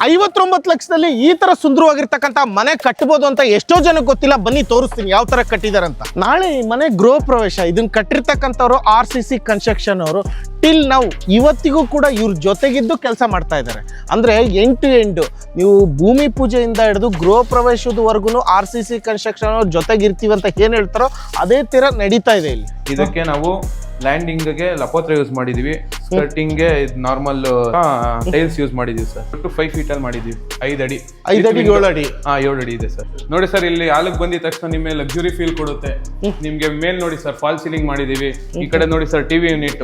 59 ಲಕ್ಷದಲ್ಲಿ ಈ ತರ ಸುಂದರವಾಗಿರ್ತಕ್ಕಂಥ ಮನೆ ಕಟ್ಟಬಹುದು ಅಂತ ಎಷ್ಟೋ ಜನಕ್ಕೆ ಗೊತ್ತಿಲ್ಲ. ಬನ್ನಿ ತೋರಿಸ್ತೀನಿ ಯಾವ ತರ ಕಟ್ಟಿದಾರೆ ಅಂತ. ನಾಳೆ ಈ ಮನೆ ಗೃಹ ಪ್ರವೇಶ. ಇದನ್ನ ಕಟ್ಟಿರ್ತಕ್ಕಂಥವ್ರು RCC ಕನ್ಸ್ಟ್ರಕ್ಷನ್ ಅವರು ಟಿಲ್ ನಾವು ಇವತ್ತಿಗೂ ಕೂಡ ಇವ್ರ ಜೊತೆಗಿದ್ದು ಕೆಲಸ ಮಾಡ್ತಾ ಇದ್ದಾರೆ. ಅಂದ್ರೆ ಎಂಡ್ ಟು ಎಂಡ್ ನೀವು ಭೂಮಿ ಪೂಜೆಯಿಂದ ಹಿಡಿದು ಗೃಹ ಪ್ರವೇಶದವರೆಗೂ RCC ಕನ್ಸ್ಟ್ರಕ್ಷನ್ ಅವ್ರ ಜೊತೆಗಿರ್ತೀವಿ ಅಂತ ಏನ್ ಹೇಳ್ತಾರೋ ಅದೇ ತರ ನಡೀತಾ ಇದೆ ಇಲ್ಲಿ. ಇದಕ್ಕೆ ನಾವು ಲ್ಯಾಂಡಿಂಗ್ಗೆ ಲಪೋತ್ರ ಯೂಸ್ ಮಾಡಿದೀವಿ, ಸ್ಕರ್ಟಿಂಗ್ಗೆ ನಾರ್ಮಲ್ ಟೈಲ್ಸ್ ಯೂಸ್ ಮಾಡಿದೀವಿ ಸರ್. ಒಟ್ಟು 5 ಫೀಟ್ ಅಲ್ಲಿ ಮಾಡಿದೀವಿ. 5 ಅಡಿ 7 ಅಡಿ 7 ಅಡಿ ಇದೆ ಸರ್. ನೋಡಿ ಸರ್, ಇಲ್ಲಿ ಹಾಲಕ್ ಬಂದಿದ ತಕ್ಷಣ ನಿಮಗೆ ಲಕ್ಸುರಿ ಫೀಲ್ ಕೊಡುತ್ತೆ. ನಿಮ್ಗೆ ಮೇಲ್ ನೋಡಿ ಸರ್, ಫಾಲ್ ಸೀಲಿಂಗ್ ಮಾಡಿದೀವಿ. ಈ ಕಡೆ ನೋಡಿ ಸರ್, ಟಿವಿ ಯೂನಿಟ್.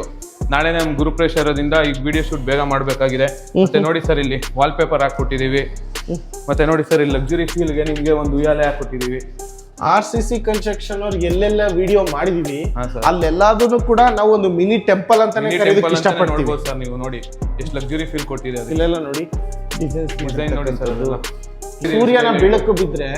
ನಾಳೆ ನಮ್ ಗುರುಪ್ರೇಶ ಇರೋದ್ರಿಂದ ಈಗ ವಿಡಿಯೋ ಶೂಟ್ ಬೇಗ ಮಾಡ್ಬೇಕಾಗಿದೆ. ಮತ್ತೆ ನೋಡಿ ಸರ್, ಇಲ್ಲಿ ವಾಲ್ ಪೇಪರ್ ಹಾಕೊಟ್ಟಿದೀವಿ. ಮತ್ತೆ ನೋಡಿ ಸರ್, ಇಲ್ಲಿ ಲಕ್ಸುರಿ ಫೀಲ್ಗೆ ನಿಮ್ಗೆ ಒಂದು ಉಯ್ಯಾಲೆ ಹಾಕೊಟ್ಟಿದೀವಿ. RCC ಕನ್ಸ್ಟ್ರಕ್ಷನ್ ಅವ್ರು ಎಲ್ಲೆಲ್ಲ ವಿಡಿಯೋ ಮಾಡಿದೀವಿ ಅಲ್ಲೆಲ್ಲದನ್ನು ಕೂಡ ನಾವು ಒಂದು ಮಿನಿ ಟೆಂಪಲ್ ಅಂತಾನೆ ಕರೆಯೋದಕ್ಕೆ ಇಷ್ಟಪಡ್ತೀವಿ ಸರ್. ನೀವು ನೋಡಿ ಎಷ್ಟು ಲಕ್ಸುರಿ ಫೀಲ್ ಕೊಟ್ಟಿದೆ. ಇಲ್ಲೆಲ್ಲ ನೋಡಿ ಡಿಸೈನ್ ನೋಡಿ ಸರ್. ಅದೆಲ್ಲ ಸೂರ್ಯನ ಬೆಳಕು ಬಿದ್ರೆ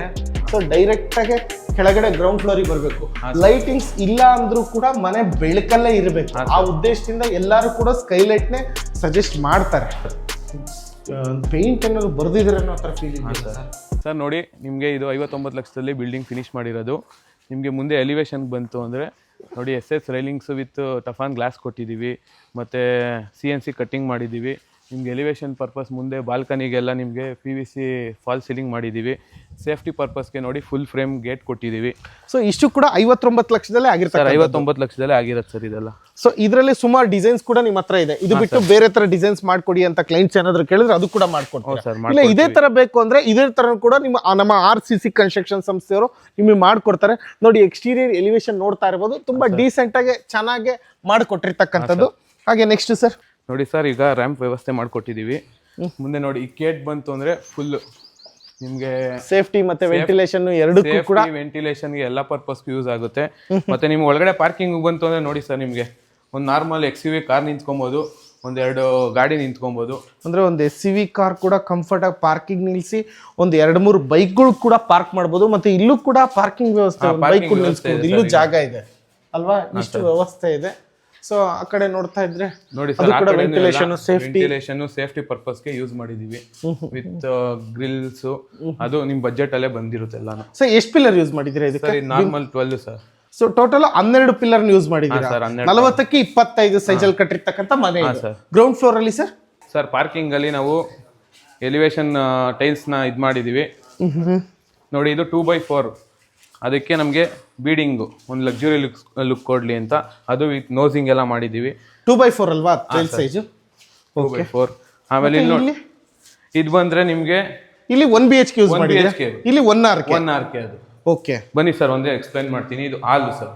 ಸೊ ಡೈರೆಕ್ಟ್ ಆಗಿ ಕೆಳಗಡೆ ಗ್ರೌಂಡ್ ಫ್ಲೋರಿಗೆ ಬರಬೇಕು. ಲೈಟಿಂಗ್ಸ್ ಇಲ್ಲ ಅಂದ್ರೂ ಕೂಡ ಮನೆ ಬೆಳಕಲ್ಲೇ ಇರಬೇಕು. ಆ ಉದ್ದೇಶದಿಂದ ಎಲ್ಲರೂ ಕೂಡ ಸ್ಕೈಲೈಟ್ ನೇ ಸಜೆಸ್ಟ್ ಮಾಡ್ತಾರೆ. ಪೇಂಟ್ ಏನಾದ್ರು ಬರ್ದಿದ್ರೆ ಅನ್ನೋ ತರ ಫೀಲಿಂಗ್ ಸರ್. ನೋಡಿ, ನಿಮಗೆ ಇದು 59 ಲಕ್ಷದಲ್ಲಿ ಬಿಲ್ಡಿಂಗ್ ಫಿನಿಶ್ ಮಾಡಿರೋದು. ನಿಮಗೆ ಮುಂದೆ ಎಲಿವೇಶನ್ ಬಂತು ಅಂದರೆ ನೋಡಿ, SS ರೈಲಿಂಗ್ಸ್ ವಿತ್ ಟಫಾನ್ ಗ್ಲಾಸ್ ಕೊಟ್ಟಿದ್ದೀವಿ. ಮತ್ತು CNC ಕಟ್ಟಿಂಗ್ ಮಾಡಿದ್ದೀವಿ. ನಿಮಗೆ ಎಲಿವೇಶನ್ ಪರ್ಪಸ್ ಮುಂದೆ ಬಾಲ್ಕನಿಗೆಲ್ಲ ನಿಮಗೆ PVC ಫಾಲ್ ಸೀಲಿಂಗ್ ಮಾಡಿದ್ದೀವಿ. ಸೇಫ್ಟಿ ಪರ್ಪಸ್ಗೆ ನೋಡಿ ಫುಲ್ ಫ್ರೇಮ್ ಗೇಟ್ ಕೊಟ್ಟಿದ್ದೀವಿ. ಸೊ ಇಷ್ಟು ಕೂಡ 59 ಲಕ್ಷದಲ್ಲೇ ಆಗಿರ್ತಾರೆ. 59 ಲಕ್ಷದಲ್ಲೇ ಆಗಿರುತ್ತೆ ಸರ್ ಇದೆಲ್ಲ. ಸೊ ಇದರಲ್ಲಿ ಸುಮಾರು ಡಿಸೈನ್ಸ್ ಕೂಡ ನಿಮ್ಮ ಹತ್ರ ಇದೆ. ಇದು ಬಿಟ್ಟು ಬೇರೆ ತರ ಡಿಸೈನ್ಸ್ ಮಾಡ್ಕೊಡಿ ಅಂತ ಕ್ಲೈಂಟ್ಸ್ ಏನಾದ್ರು ಕೇಳಿದ್ರೆ ಅದು ಕೂಡ ಮಾಡ್ಕೊಡ್ತಾರೆ. ಇಲ್ಲ ಇದೇ ತರ ಬೇಕು ಅಂದ್ರೆ ಇದೇ ತರ ಕೂಡ ನಮ್ಮ RCC ಕನ್ಸ್ಟ್ರಕ್ಷನ್ ಸಂಸ್ಥೆಯವರು ನಿಮಗೆ ಮಾಡ್ಕೊಡ್ತಾರೆ. ನೋಡಿ, ಎಕ್ಸ್ಟೀರಿಯರ್ ಎಲಿವೇಶನ್ ನೋಡ್ತಾ ಇರಬಹುದು. ತುಂಬಾ ಡೀಸೆಂಟ್ ಆಗಿ ಚೆನ್ನಾಗಿ ಮಾಡಿಕೊಟ್ಟಿರ್ತಕ್ಕಂಥದ್ದು. ಹಾಗೆ ನೆಕ್ಸ್ಟ್ ಸರ್ ನೋಡಿ ಸರ್, ಈಗ ರ್ಯಾಂಪ್ ವ್ಯವಸ್ಥೆ ಮಾಡ್ಕೊಟ್ಟಿದೀವಿ. ಮುಂದೆ ನೋಡಿ, ಈ ಗೇಟ್ ಬಂತು ಅಂದ್ರೆ ಫುಲ್ ನಿಮ್ಗೆ ಸೇಫ್ಟಿ ಮತ್ತೆ ವೆಂಟಿಲೇಷನ್ ಎರಡಕ್ಕೂ ಕೂಡ, ವೆಂಟಿಲೇಷನ್ಗೆ ಎಲ್ಲ ಪರ್ಪಸ್ಗೂ ಯೂಸ್ ಆಗುತ್ತೆ. ಮತ್ತೆ ನಿಮ್ಗೆ ಒಳಗಡೆ ಪಾರ್ಕಿಂಗ್ ಬಂತು ಅಂದ್ರೆ ನೋಡಿ ಸರ್, ನಿಮ್ಗೆ ಒಂದು ನಾರ್ಮಲ್ XUV ಕಾರ್ ನಿಂತ್ಕೊಬಹುದು, ಒಂದೆರಡು ಗಾಡಿ ನಿಂತ್ಕೊಬಹುದು. ಅಂದ್ರೆ ಒಂದು SUV ಕಾರ್ ಕೂಡ ಕಂಫರ್ಟ್ ಆಗಿ ಪಾರ್ಕಿಂಗ್ ನಿಲ್ಸಿ ಒಂದು 2-3 ಬೈಕ್ಗಳು ಕೂಡ ಪಾರ್ಕ್ ಮಾಡಬಹುದು. ಮತ್ತೆ ಇಲ್ಲೂ ಕೂಡ ಪಾರ್ಕಿಂಗ್ ವ್ಯವಸ್ಥೆ, ಬೈಕ್ ನಿಲ್ಸ್ಕೊಂಡು ಇಲ್ಲೂ ಜಾಗ ಇದೆ ಅಲ್ವಾ, ಇಷ್ಟು ವ್ಯವಸ್ಥೆ ಇದೆ. ಸೊ ಆ ಕಡೆ ನೋಡ್ತಾ ಇದ್ರೆ ನೋಡಿ ಸರ್, ವೆಂಟಿಲೇಷನ್ ಸೇಫ್ಟಿ ಪರ್ಪಸ್ಗೆ ಯೂಸ್ ಮಾಡಿದೀವಿ ವಿತ್ ಗ್ರಿಲ್ಸ್. ಅದು ನಿಮ್ ಬಜೆಟ್ ಅಲ್ಲೇ ಬಂದಿರುತ್ತೆ ಎಲ್ಲಾನು. ಸೊ ಎಷ್ಟು ಪಿಲ್ಲರ್ ಯೂಸ್ ಮಾಡಿದ್ದೀರಾ ಇದಕ್ಕೆ? Normal 12 sir. So total 12 pillar use ಮಾಡಿದ್ದೀರಾ. 40ಕ್ಕೆ 25 ಸೈಜ್ ಅಲ್ಲಿ ಕಟ್ಟಿರ್ತಕ್ಕಂಥ ಮನೆ. ಗ್ರೌಂಡ್ ಫ್ಲೋರ್ ಅಲ್ಲಿ ಸರ್ ಪಾರ್ಕಿಂಗ್ ಅಲ್ಲಿ ನಾವು ಎಲಿವೇಶನ್ ಟೈಲ್ಸ್ ನ ಇದ್ ಮಾಡಿದೀವಿ. ನೋಡಿ, ಇದು 2x4. ಅದಕ್ಕೆ ನಮಗೆ ಬೀಡಿಂಗು ಒಂದು ಲಕ್ಸುರಿ ಲುಕ್ ಕೊಡ್ಲಿ ಅಂತ ಅದು ವಿತ್ ನೋಸಿಂಗ್ ಎಲ್ಲ ಮಾಡಿದೀವಿ. 2x4 ಅಲ್ವಾ ಟೈಲ್ ಸೈಜ್? 2x4. ಆಮೇಲೆ ಇಲ್ಲಿ ಇದು ಬಂದ್ರೆ ನಿಮ್ಗೆ ಇಲ್ಲಿ 1 BHK ಯೂಸ್ ಮಾಡಿದ್ದೀರಾ, ಇಲ್ಲಿ 1 RK ಅದು. ಓಕೆ, ಬನ್ನಿ ಸರ್, ಒಂದೇ ಎಕ್ಸ್ಪ್ಲೈನ್ ಮಾಡ್ತೀನಿ. ಇದು ಹಾಲು ಸರ್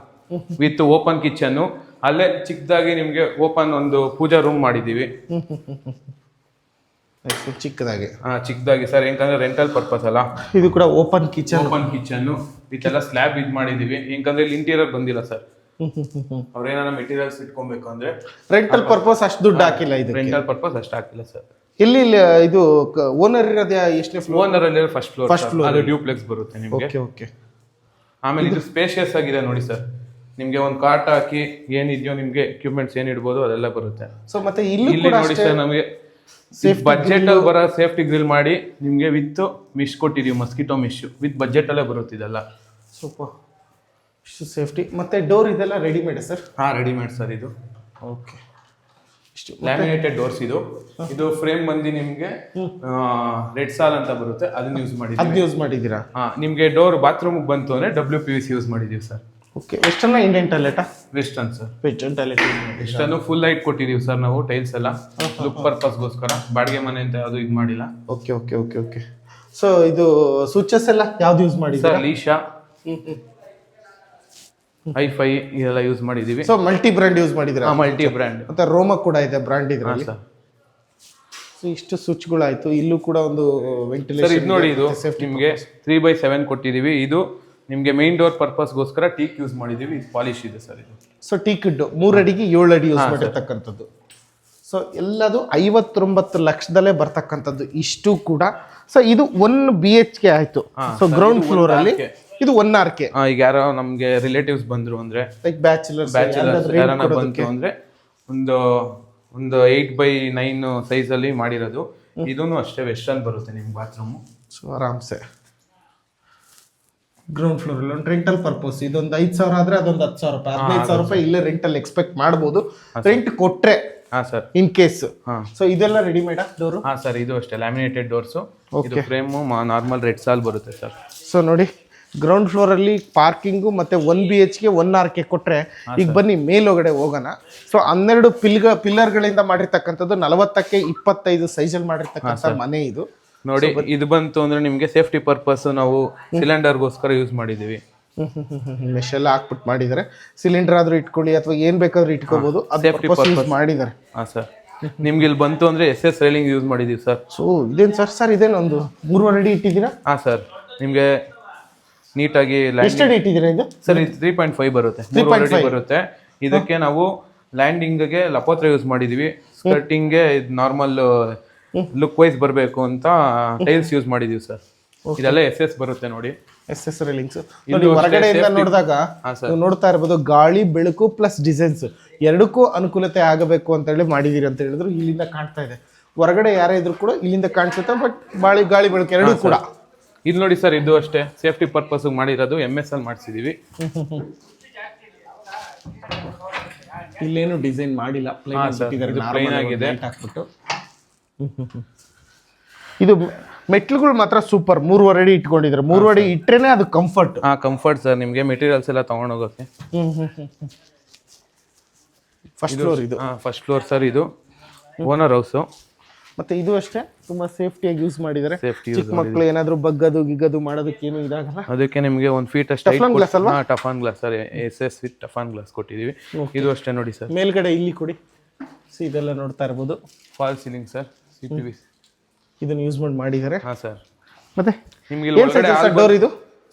ವಿತ್ ಓಪನ್ ಕಿಚನ್. ಅಲ್ಲೇ ಚಿಕ್ಕದಾಗಿ ನಿಮ್ಗೆ ಓಪನ್ ಒಂದು ಪೂಜಾ ರೂಮ್ ಮಾಡಿದೀವಿ. ಚಿಕ್ಕದಾಗಿ ಸರ್, ಯಾಕಂದ್ರೆ ರೆಂಟಲ್ ಪರ್ಪಸ್ ಅಲ್ಲ. ಇದು ಕೂಡ ಓಪನ್ ಕಿಚನ್ ಇದೆಲ್ಲ ಸ್ಲ್ಯಾಬ್ ಇದ್ ಮಾಡಿದೀವಿ. ಯಾಕಂದ್ರೆ ಇಲ್ಲಿ ಇಂಟೀರಿಯರ್ ಬಂದಿಲ್ಲ ಸರ್. ಅವ್ರೇನಾರ ಮೆಟೀರಿಯಲ್ಸ್ ಇಟ್ಕೊಬೇಕು ಅಂದ್ರೆ ರೆಂಟಲ್ ಪರ್ಪಸ್ ಅಷ್ಟು ದುಡ್ಡು ಹಾಕಿಲ್ಲ. ಇದು ರೆಂಟಲ್ ಪರ್ಪಸ್ ಅಷ್ಟು ಹಾಕಿಲ್ಲ ಸರ್. ಇಲ್ಲಿ ಇದು ಓನರ್ ಇರೋದು ಎಷ್ಟನೇ ಫ್ಲೋರ್? ಓನರ್ ಅಲ್ಲಿ ಫಸ್ಟ್ ಫ್ಲೋರ್. ಅದು ಡ್ಯೂಪ್ಲೆಕ್ಸ್ ಬರುತ್ತೆ ನಿಮ್ಗೆ. ಓಕೆ. ಆಮೇಲೆ ಇದು ಸ್ಪೇಷಿಯಸ್ ಆಗಿದೆ ನೋಡಿ ಸರ್. ನಿಮ್ಗೆ ಒಂದು ಕಾಟ್ ಹಾಕಿ ಏನಿದೆಯೋ ನಿಮ್ಗೆ ಎಕ್ವಿಪ್ಮೆಂಟ್ಸ್ ಏನ್ ಇಡ್ಬೋದು ಅದೆಲ್ಲ ಬರುತ್ತೆ. ಸೊ ಮತ್ತೆ ಇಲ್ಲಿ ನೋಡಿ ಸರ್, ನಮಗೆ ಬಜೆಟ್ ಅಲ್ಲಿ ಬರೋ ಸೇಫ್ಟಿ ಗ್ರಿಲ್ ಮಾಡಿ ನಿಮ್ಗೆ ವಿತ್ ಮಿಶ್ ಕೊಟ್ಟಿದೀವಿ. ಮಸ್ಕಿಟೋ ಮಿಶ್ ವಿತ್ ಬಜೆಟ್ ಅಲ್ಲೇ ಬರುತ್ತೆ ಇದೆಲ್ಲ. ಸೂಪರ್, ಇಷ್ಟು ಸೇಫ್ಟಿ. ಮತ್ತೆ ಡೋರ್ ಇದೆಲ್ಲ ರೆಡಿಮೇಡ್ ಸರ್? ರೆಡಿಮೇಡ್ ಸರ್ ಇದು. ಓಕೆ, ಇಷ್ಟು ಲ್ಯಾಮಿನೇಟೆಡ್ ಡೋರ್ಸ್. ಇದು ಫ್ರೇಮ್ ಬಂದು ನಿಮ್ಗೆ ರೆಡ್ ಸಾಲ್ ಅಂತ ಬರುತ್ತೆ, ಅದನ್ನ ಯೂಸ್ ಮಾಡಿದ್ದೀರಾ? ನಿಮ್ಗೆ ಡೋರ್ ಬಾತ್ರೂಮ್ ಬಂತು ಅಂದ್ರೆ WPVC ಯೂಸ್ ಮಾಡಿದೀವಿ sir. Okay, western Indian toilet? Western sir. Western toilet. Western full light ಕೊಟ್ಟಿದೀವಿ ಸರ್ ನಾವು. ಟೈಲ್ಸ್ ಎಲ್ಲ ಲುಕ್ ಪರ್ಪಸ್ಗೋಸ್ಕರ, ಬಾಡಿಗೆ ಮನೆ ಅಂತ ಅದು ಇದು ಮಾಡಿಲ್ಲ. ಓಕೆ. ಸೊ ಇದು ಸ್ವಿಚಸ್ ಎಲ್ಲ ಯಾವ್ದು ಯೂಸ್ ಮಾಡಿದ್ದೀರಾ? ಲೀಶಾ, ಹೈಫೈ ಇದೆಲ್ಲ ಯೂಸ್ ಮಾಡಿದೀವಿ. ಸೊ ಮಲ್ಟಿ ಬ್ರ್ಯಾಂಡ್ ಯೂಸ್ ಮಾಡಿದ್ದೀರಾ? Multi brand. ಮತ್ತೆ ರೋಮ ಕೂಡ ಇದೆ ಬ್ರ್ಯಾಂಡ್ ಇದ್ರಲ್ಲಿ. ಸೊ ಇಷ್ಟು ಸ್ವಿಚ್ಗಳಾಯ್ತು. ಇಲ್ಲೂ ಕೂಡ ಒಂದು ವೆಂಟಿಲೇಷನ್. ಇದು ನೋಡಿ, ಇದು ನಿಮಗೆ 3x7 ಕೊಟ್ಟಿದೀವಿ. ಇದು ನಿಮ್ಗೆ ಮೇನ್ ಡೋರ್ ಪರ್ಪಸ್ಗೋಸ್ಕರ ಟೀಕ್ ಯೂಸ್ ಮಾಡಿದೀವಿ. ಇದು ಪಾಲಿಶ್ ಇದೆ ಸರ್ ಇದು. ಸೊ ಟೀಕ್ 3 ಅಡಿಗೆ 7 ಅಡಿ ಯೂಸ್ ಮಾಡಿರ್ತಕ್ಕಂಥದ್ದು. ಸೊ ಎಲ್ಲದು 59 ಲಕ್ಷದಲ್ಲೇ ಬರ್ತಕ್ಕಂಥದ್ದು ಇಷ್ಟು ಕೂಡ. ಸೊ ಇದು 1 BHK ಆಯ್ತು. ಸೊ ಗ್ರೌಂಡ್ ಫ್ಲೋರ್ ಅಲ್ಲಿ ಇದು 1 RK. ಈಗ ಯಾರೋ ನಮ್ಗೆ ರಿಲೇಟಿವ್ಸ್ ಬಂದ್ರು ಅಂದ್ರೆ, ಲೈಕ್ ಬ್ಯಾಚುಲರ್ಸ್ ಯಾರನ್ನ ಬಂತು ಅಂದ್ರೆ ಒಂದು 8x9 ಸೈಜ್ ಅಲ್ಲಿ ಮಾಡಿರೋದು. ಇದೂ ಅಷ್ಟೇ ವೆಸ್ಟರ್ನ್ ಬರುತ್ತೆ ನಿಮ್ಗೆ ಬಾತ್ರೂಮು. ಸೊ ಆರಾಮ್ಸೆ ಗ್ರೌಂಡ್ ಫ್ಲೋರ್ ಅಲ್ಲಿ ಒಂದು ರೆಂಟಲ್ ಪರ್ಪಸ್ ಇದೊಂದು 5,000 ಆದ್ರೆ ಅದೊಂದು 10,000 ರೂಪಾಯಿ 15,000 ರೂಪಾಯಿ ಇಲ್ಲೇ ರೆಂಟಲ್ ಎಕ್ಸ್ಪೆಕ್ಟ್ ಮಾಡ್ಬೋದು. ರೆಂಟ್ ಕೊಟ್ರೆ ಸರ್ ಇನ್ ಕೇಸ್. ಸೊ ಇದೆಲ್ಲ ರೆಡಿಮೇಡ್ ಡೋರು? ಸರ್ ಇದು ಅಷ್ಟೇ ಲ್ಯಾಮಿನೇಟೆಡ್ ಡೋರ್ಸು. ಇದು ಫ್ರೇಮು ನಾರ್ಮಲ್ ರೆಡ್ ಸಾಲ್ ಬರುತ್ತೆ ಸರ್. ಸೊ ನೋಡಿ ಗ್ರೌಂಡ್ ಫ್ಲೋರ್ ಅಲ್ಲಿ ಪಾರ್ಕಿಂಗು ಮತ್ತೆ 1 BHK 1 RK ಕೊಟ್ರೆ ಈಗ ಬನ್ನಿ ಮೇಲೊಗಡೆ ಹೋಗೋಣ. ಸೊ 12 ಪಿಲ್ಲರ್ಗಳಿಂದ ಮಾಡಿರ್ತಕ್ಕಂಥದ್ದು 40ಕ್ಕೆ 25 ಸೈಜಲ್ಲಿ ಮಾಡಿರ್ತಕ್ಕಂಥ ಮನೆ ಇದು. ನೋಡಿ ಇದು ಬಂತು ಅಂದ್ರೆ ನಿಮ್ಗೆ ಸೇಫ್ಟಿ ಪರ್ಪಸ್ ನಾವು ಸಿಲಿಂಡರ್ಗೋಸ್ಕರ ಯೂಸ್ ಮಾಡಿದೀವಿ. ಮೆಶ್ ಎಲ್ಲ ಹಾಕ್ಬಿಟ್ಟು ಮಾಡಿದ್ದಾರೆ. ಸಿಲಿಂಡರ್ ಆದ್ರೂ ಇಟ್ಕೊಳ್ಳಿ ಅಥವಾ ಏನ್ ಬೇಕಾದ್ರೂ ಇಟ್ಕೋಬಹುದು, ಸೇಫ್ಟಿ ಪರ್ಪಸ್ ಮಾಡಿದ್ದಾರೆ. ಸರ್ ನಿಮ್ಗೆ ಇಲ್ಲಿ ಬಂತು ಅಂದ್ರೆ SS ರೈಲಿಂಗ್ ಯೂಸ್ ಮಾಡಿದೀವಿ ಸರ್. ಸೊ ಇದೇನು ಸರ್ ಇದೇನು ಒಂದು 3 ಅಡಿ ಇಟ್ಟಿದ್ದೀರಾ? ಸರ್ ನಿಮ್ಗೆ ನೀಟಾಗಿ ಎಷ್ಟು ಅಡಿ ಇಟ್ಟಿದ್ದೀರಾ ಇದು? ಸರ್ ಇದು 3.5 ಬರುತ್ತೆ, 3 ಅಡಿ ಬರುತ್ತೆ. ಇದಕ್ಕೆ ನಾವು ಲ್ಯಾಂಡಿಂಗ್ಗೆ ಲಪೋತ್ರ ಯೂಸ್ ಮಾಡಿದೀವಿ. ಸ್ಕರ್ಟಿಂಗ್ಗೆ ನಾರ್ಮಲ್ ಲುಕ್ ವೈಸ್ ಬರಬೇಕು ಅಂತ ಟೈಲ್ಸ್ ಯೂಸ್ ಮಾಡಿದೀವಿ ಸರ್. ಇದೆಲ್ಲ SS ಬರುತ್ತೆ ನೋಡಿ, SS ರೈಲಿಂಗ್ಸ್. ಹೊರಗಡೆಯಿಂದ ನೋಡಿದಾಗ ನೀವು ನೋಡ್ತಾ ಇರ್ಬೋದು ಗಾಳಿ ಬೆಳಕು ಪ್ಲಸ್ ಡಿಸೈನ್ಸ್ ಎರಡಕ್ಕೂ ಅನುಕೂಲತೆ ಆಗಬೇಕು ಅಂತ ಹೇಳಿ ಮಾಡಿದೀರಿ ಅಂತ ಹೇಳಿದ್ರು. ಇಲ್ಲಿಂದ ಕಾಣ್ತಾ ಇದೆ, ಹೊರಗಡೆ ಯಾರೇ ಇದ್ರು ಕೂಡ ಇಲ್ಲಿಂದ ಕಾಣಿಸುತ್ತೆ. ಬಟ್ ಗಾಳಿ ಬೆಳಕು ಎರಡೂ ಕೂಡ ಇದು ನೋಡಿ ಸರ್, ಇದು ಅಷ್ಟೇ ಸೇಫ್ಟಿ ಪರ್ಪಸ್ ಮಾಡಿರೋದು. MS ಅಲ್ಲಿ ಮಾಡಿಸಿದೀವಿ. ಇಲ್ಲೇನು ಡಿಸೈನ್ ಮಾಡಿಲ್ಲ, ಪ್ಲೇನ್ ಆಗಿದೆ. ಇದು ಮೆಟ್ಲುಗಳು ಮಾತ್ರ ಸೂಪರ್. 3.5 ಅಡಿ ಇಟ್ಕೊಂಡಿದ್ದಾರೆ. 3 ಅಡಿ ಇಟ್ರೇನೆ ಅದು ಕಂಫರ್ಟ್. Comfort sir. ನಿಮ್ಗೆ ಮೆಟೀರಿಯಲ್ಸ್ ಎಲ್ಲ ತಗೊಂಡೋಗೋಕೆ. ಫಸ್ಟ್ ಫ್ಲೋರ್ ಇದು. First floor sir. ಇದು ಓನರ್ ಹೌಸ್. ಮತ್ತೆ ಇದು ಅಷ್ಟೇ ತುಂಬಾ ಸೇಫ್ಟಿಯಾಗಿ ಯೂಸ್ ಮಾಡಿದ್ದಾರೆ. ಚಿಕ್ಕ ಮಕ್ಕಳು ಏನಾದ್ರು ಬಗ್ಗದು ಗಿಗ್ಗದು ಮಾಡೋದಕ್ಕೆ ಏನು ಇದಾಗಲ್ಲ. ಅದಕ್ಕೆ ನಿಮಗೆ 1 ಫೀಟ್ ಅಷ್ಟೇ ಟಫಾನ್ ಗ್ಲಾಸ್ ಸರ್. SS ವಿತ್ ಟಫಾನ್ ಗ್ಲಾಸ್ ಕೊಟ್ಟಿದೀವಿ. ಇದು ಅಷ್ಟೇ ನೋಡಿ ಸರ್. ಮೇಲ್ಗಡೆ ಇಲ್ಲಿ ಕೊಡಿ, ಇದೆಲ್ಲ ನೋಡ್ತಾ ಇರ್ಬೋದು. Fall ceiling sir. CPV ಇದನ್ನ ಯೂಸ್ ಮಾಡಿದ್ದಾರೆ. ಸರ್. ಮತ್ತೆ ನಿಮ್ಗೆ ಇಲ್ಲಿ ಡೋರ್ ಇದು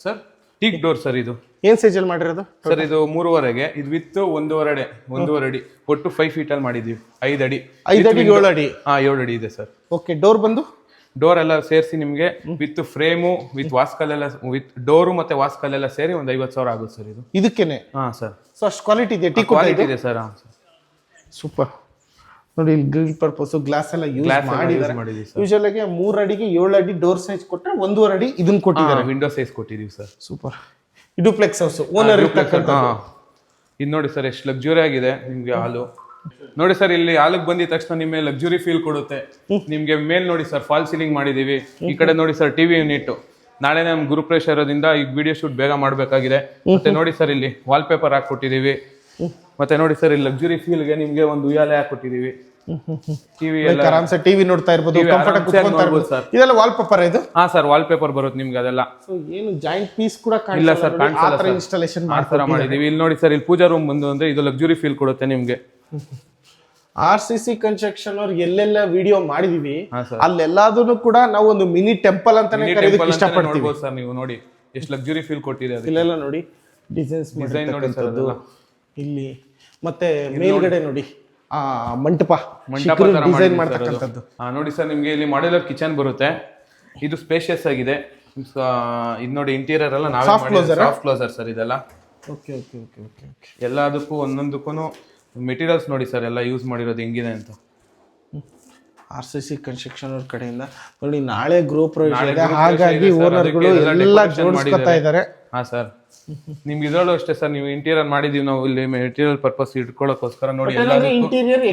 ಸರ್ ಟೀಕ್ ಡೋರ್ ಸರ್. ಇದು ಏನ್ ಸೈಜ್ ಅಲ್ಲಿ ಮಾಡಿರೋದು ಸರ್? ಇದು 3.5ಗೆ, ಇದು ವಿತ್ 1.5 ಅಡಿ ಒಟ್ಟು 5 ಫೀಟ್ ಅಲ್ಲಿ ಮಾಡಿದೀವಿ. 5 ಅಡಿ 5 ಅಡಿ 7 ಅಡಿ 7 ಅಡಿ ಇದೆ ಸರ್. ಓಕೆ. ಡೋರ್ ಬಂದು ಡೋರ್ ಎಲ್ಲ ಸೇರಿಸಿ ನಿಮ್ಗೆ ವಿತ್ ಫ್ರೇಮು ವಿತ್ ವಾಸ್ಕಲ್ಲೆಲ್ಲ ವಿತ್ ಡೋರು ಮತ್ತೆ ವಾಸ್ಕಲ್ಲೆಲ್ಲ ಸೇರಿ ಒಂದು 50,000 ಆಗುತ್ತೆ ಸರ್. ಇದು ಇದಕ್ಕೇನೆ ಸರ್. ಸೊ ಅಷ್ಟು ಕ್ವಾಲಿಟಿ ಇದೆ. ಕ್ವಾಲಿಟಿ ಇದೆ ಸರ್. ಸೂಪರ್. ನೋಡಿ ಇಲ್ಲಿ ಗ್ರಿಲ್ ಪರ್ಪಸ್ ಗ್ಲಾಸ್ ಎಲ್ಲ ಯೂಸ್ ಮಾಡಿದ್ದಾರೆ. ಯೂಶುವಲ್ ಆಗಿ 3 ಅಡಿಗೆ 7 ಅಡಿ ಡೋರ್ ಸೈಜ್ ಕೊಟ್ಟರೆ 1.5 ಅಡಿ ಇದನ್ನ ಕೊಟ್ಟಿದ್ದಾರೆ. ವಿಂಡೋ ಸೈಜ್ ಕೊಟ್ಟಿದೀವಿ ಸರ್. ಸೂಪರ್. ಇದು ಪ್ಲೆಕ್ಸ್ ಹೌಸ್ ಓನರ್ ಇರ್ತಕ್ಕಂಥ. ಇದು ನೋಡಿ ಸರ್ ಎಷ್ಟು ಲಕ್ಸುರಿ ಆಗಿದೆ ನಿಮ್ಗೆ ಹಾಲು. ನೋಡಿ ಸರ್ ಇಲ್ಲಿ ಹಾಲಿಗೆ ಬಂದಿದ ತಕ್ಷಣ ನಿಮಗೆ ಲಕ್ಸುರಿ ಫೀಲ್ ಕೊಡುತ್ತೆ. ನಿಮ್ಗೆ ಮೇಲ್ ನೋಡಿ ಸರ್ ಫಾಲ್ ಸೀಲಿಂಗ್ ಮಾಡಿದೀವಿ. ಈ ಕಡೆ ನೋಡಿ ಸರ್ TV ಯೂನಿಟ್. ನಾಳೆ ನಮ್ ಗುರುಪ್ರವೇಶ ಇರೋದ್ರಿಂದ ಈಗ ವಿಡಿಯೋ ಶೂಟ್ ಬೇಗ ಮಾಡಬೇಕಾಗಿದೆ. ಮತ್ತೆ ನೋಡಿ ಸರ್ ಇಲ್ಲಿ ವಾಲ್ ಪೇಪರ್ ಹಾಕೊಟ್ಟಿದೀವಿ. ಮತ್ತೆ ನೋಡಿ ಸರ್ ಇಲ್ಲಿ ಲಕ್ಸುರಿ ಫೀಲ್ಗೆ ನಿಮ್ಗೆ ಒಂದು ಉಯ್ಯಾಲೆ ಹಾಕೊಟ್ಟಿದೀವಿ. ಟಿವಿ ಎಲ್ಲ ಆರಾಮ್ಸೆ ಟಿವಿ ನೋಡ್ತಾ ಇರ್ಬೋದು, ಕಂಫರ್ಟ್ ಕುತ್ಕೊಂತಾ ಇರ್ಬೋದು ಸರ್. ಇದೆಲ್ಲ ವಾಲ್ ಪೇಪರ್ ಇದು? ಸರ್ ವಾಲ್ ಪೇಪರ್ ಬರುತ್ತೆ ನಿಮ್ಗೆ ಅದೆಲ್ಲ. ಸೊ ಏನು ಜಾಯಿಂಟ್ ಪೀಸ್ ಕೂಡ ಇಲ್ಲ ಸರ್, ಆ ತರ ಇನ್ಸ್ಟಾಲೇಷನ್ ಮಾಡಿದೀವಿ. ಇಲ್ಲಿ ನೋಡಿ ಸರ್ ಇಲ್ಲಿ ಪೂಜಾ ರೂಮ್ ಬಂದು ಅಂದ್ರೆ ಇದು ಲಕ್ಸುರಿ ಫೀಲ್ ಕೊಡುತ್ತೆ ನಿಮ್ಗೆ. RCC ಕನ್ಸ್ಟ್ರಕ್ಷನ್ ಅವ್ರು ಎಲ್ಲೆಲ್ಲ ವಿಡಿಯೋ ಮಾಡಿದೀವಿ ಅಲ್ಲೆಲ್ಲಾದನ್ನು ಕೂಡ ನಾವು ಒಂದು ಮಿನಿ ಟೆಂಪಲ್ ಅಂತಾನೆ ಕರೆಯೋದಕ್ಕೆ ಇಷ್ಟಪಡ್ತೀವಿ ಸರ್. ನೀವು ನೋಡಿ ಎಷ್ಟು ಲಕ್ಸುರಿ ಫೀಲ್ ಕೊಟ್ಟಿದೆ. ಇಲ್ಲೆಲ್ಲ ನೋಡಿ ಡಿಸೈನ್ ನೋಡಿ ಇಲ್ಲಿ. ಮತ್ತೆ ಮೇಲ್ಗಡೆ ನೋಡಿ ಮಂಟಪ ಡಿಸೈನ್ ಮಾಡ್ತಕ್ಕಂಥದ್ದು. ನೋಡಿ ಸರ್ ನಿಮ್ಗೆ ಇಲ್ಲಿ ಮಾಡ್ಯುಲರ್ ಕಿಚನ್ ಬರುತ್ತೆ. ಇದು ಸ್ಪೇಷಿಯಸ್ ಆಗಿದೆ. ಇದು ನೋಡಿ ಇಂಟೀರಿಯರ್ ಎಲ್ಲ ನಾವೇ ಸಾಫ್ಟ್ ಕ್ಲೋಸರ್ ಸರ್ ಇದೆಲ್ಲ. Okay okay okay okay okay. ಎಲ್ಲದಕ್ಕೂ ಒಂದೊಂದಕ್ಕೂ ಮೆಟೀರಿಯಲ್ಸ್ ನೋಡಿ ಸರ್ ಎಲ್ಲ ಯೂಸ್ ಮಾಡಿರೋದು ಹೆಂಗಿದೆ ಅಂತ. RCC ಕನ್ಸ್ಟ್ರಕ್ಷನ್ ಅವ್ರ ಕಡೆಯಿಂದ ನೋಡಿ ನಾಳೆ ಗೃಹ ಪ್ರವೇಶ ಇದೆ, ಹಾಗಾಗಿ ಓನರ್ಗಳು ಎಲ್ಲ ಜೋಡಿಸ್ಕೊತಾ ಇದ್ದಾರೆ. ಸರ್ ನಿಮ್ಗೆ ಇದ್ರಲ್ಲೂ ಅಷ್ಟೇ ಸರ್. ನೀವು ಇಂಟೀರಿಯರ್ ಮಾಡಿದೀವಿ ನಾವು ಇಲ್ಲಿ ಮೆಟೀರಿಯಲ್ ಪರ್ಪಸ್ ಇಟ್ಕೊಳ್ಳೋಕೋಸ್ಕರ ನೋಡಿ ಇಂಟೀರಿಯರ್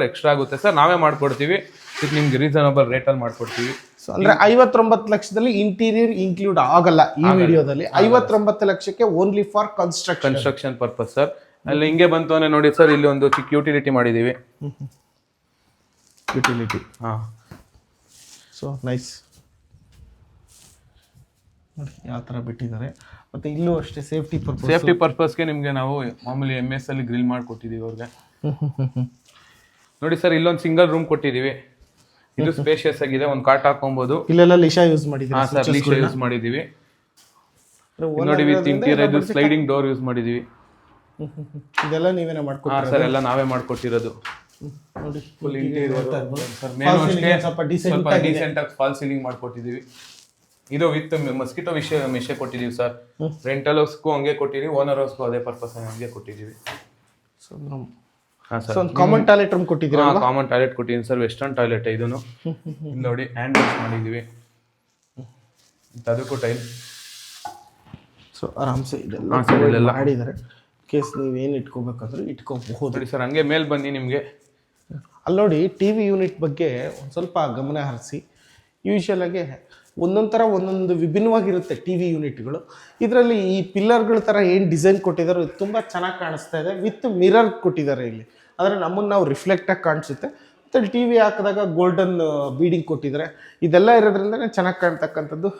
ಎಕ್ಸ್ಟ್ರಾ ಆಗುತ್ತೆ ಸರ್. ನಾವೇ ಮಾಡ್ಕೊಡ್ತೀವಿ. ಇದು ನಿಮ್ಗೆ ರೀಸನಬಲ್ ರೇಟ್ ಅಲ್ಲಿ ಮಾಡ್ಕೊಡ್ತೀವಿ. ಅಂದ್ರೆ 59 ಲಕ್ಷದಲ್ಲಿ ಇಂಟೀರಿಯರ್ ಇನ್ಕ್ಲೂಡ್ ಆಗಲ್ಲ ಈ ವಿಡಿಯೋದಲ್ಲಿ. 59 ಲಕ್ಷಕ್ಕೆ only for construction purpose sir. ಅಲ್ಲಿ ಹಿಂಗೆ ಬಂತು ಅಂದ್ರೆ ನೋಡಿ ಸರ್ ಇಲ್ಲಿ ಒಂದು ಚಿಕ್ಕ ಯುಟಿಲಿಟಿ ಮಾಡಿದೀವಿ. ಯುಟಿಲಿಟಿ ಸೊ ನೈಸ್ ನೋಡಿ ಯಾವ ಥರ ಬಿಟ್ಟಿದ್ದಾರೆ. ಮತ್ತೆ ಇಲ್ಲೂ ಅಷ್ಟೇ ಸೇಫ್ಟಿ ಪರ್ಪಸ್ಗೆ ನಿಮಗೆ ನಾವು ಮಾಮೂಲಿ MS ಅಲ್ಲಿ ಗ್ರಿಲ್ ಮಾಡಿಕೊಟ್ಟಿದ್ದೀವಿ ಅವ್ರಿಗೆ. ನೋಡಿ ಸರ್ ಇಲ್ಲೊಂದು ಸಿಂಗಲ್ ರೂಮ್ ಕೊಟ್ಟಿದ್ದೀವಿ. ಇದು ಸ್ಪೇಷಿಯಸ್ ಆಗಿದೆ, ಒಂದು ಕಾಟ್ ಹಾಕೊಬಹುದು. ಇಲ್ಲೆಲ್ಲ ಲಿಶಾ ಯೂಸ್ ಮಾಡಿದ್ದೀವಿ. ಸರ್ ಲಿಶಾ ಯೂಸ್ ಮಾಡಿದ್ದೀವಿ. ನೋಡಿ with interior sliding door use ಮಾಡಿದ್ದೀವಿ. ಇದೆಲ್ಲ ನೀವೇನೇ ಮಾಡ್ಕೊಟ್ಟಿರೋದು? ಸರ್ ಎಲ್ಲ ನಾವೇ ಮಾಡ್ಕೊಟ್ಟಿರೋದು. ನೋಡಿ ಫುಲ್ ಇಂಟೀರಿಯರ್ ಸರ್. ಮೇನ್ ಅಷ್ಟೇ ಸ್ವಲ್ಪ ಡೀಸೆಂಟ್ ಆಗಿ ಫಾಲ್ ಸೀಲಿಂಗ್ ಮಾಡ್ಕೊಟ್ಟಿದ್ದೀವಿ. ಇದು ವಿತ್ ಮಸ್ಕಿಟೋ ಮೆಶೆ ಕೊಟ್ಟಿದ್ದೀವಿ ಸರ್. ರೆಂಟಲ್ ಹೌಸ್ಗೂ ಹಂಗೆ ಕೊಟ್ಟಿದ್ದೀವಿ, ಓನರ್ ಹೌಸ್ಗೂ ಅದೇ ಪರ್ಪಸ್ ಹಂಗೆ ಕೊಟ್ಟಿದ್ದೀವಿ. ಸೊ ಸೊ ಒಂದು ಕಾಮನ್ ಟಾಯ್ಲೆಟ್ ರೂಮ್ ಕೊಟ್ಟಿದ್ದೀರಾ? ಕಾಮನ್ ಟಾಯ್ಲೆಟ್ ಕೊಟ್ಟಿದ್ದೀನಿ ಸರ್, ವೆಸ್ಟರ್ನ್ ಟಾಯ್ಲೆಟ್ ಇದನ್ನು. ಇಲ್ಲಿ ನೋಡಿ ಹ್ಯಾಂಡ್ ವಾಶ್ ಮಾಡಿದ್ದೀವಿ, ಅದಕ್ಕೂ ಟೈಲ್. ಸೊ ಆರಾಮ್ಸೆ ಇದೆಲ್ಲ ಮಾಡಿದ್ದಾರೆ. ಕೇಸ್ ನೀವೇನು ಇಟ್ಕೋಬೇಕಾದ್ರೂ ಇಟ್ಕೋಬಹುದು ನೋಡಿ ಸರ್. ಹಂಗೆ ಮೇಲೆ ಬನ್ನಿ, ನಿಮಗೆ ಅಲ್ಲಿ ನೋಡಿ ಟಿ ವಿ ಯೂನಿಟ್ ಬಗ್ಗೆ ಒಂದು ಸ್ವಲ್ಪ ಗಮನ ಹರಿಸಿ. ಯೂಶ್ವಲಾಗಿ ಒಂದೊಂದು ವಿಭಿನ್ನವಾಗಿರುತ್ತೆ ಟಿ ವಿ ಯೂನಿಟ್ಗಳು. ಇದರಲ್ಲಿ ಈ ಪಿಲ್ಲರ್ಗಳ ಥರ ಏನು ಡಿಸೈನ್ ಕೊಟ್ಟಿದ್ದಾರೆ ತುಂಬ ಚೆನ್ನಾಗಿ ಕಾಣಿಸ್ತಾ ಇದೆ. ವಿತ್ ಮಿರರ್ ಕೊಟ್ಟಿದ್ದಾರೆ ಇಲ್ಲಿ, ಆದರೆ ನಮ್ಮನ್ನು ನಾವು ರಿಫ್ಲೆಕ್ಟಾಗಿ ಕಾಣಿಸುತ್ತೆ. ಮತ್ತು ಟಿ ವಿ ಹಾಕಿದಾಗ ಗೋಲ್ಡನ್ ಬೀಡಿಂಗ್ ಕೊಟ್ಟಿದ್ದಾರೆ. ಇದೆಲ್ಲ ಇರೋದ್ರಿಂದನೇ ಚೆನ್ನಾಗಿ ಕಾಣ್ತಕ್ಕಂಥದ್ದು.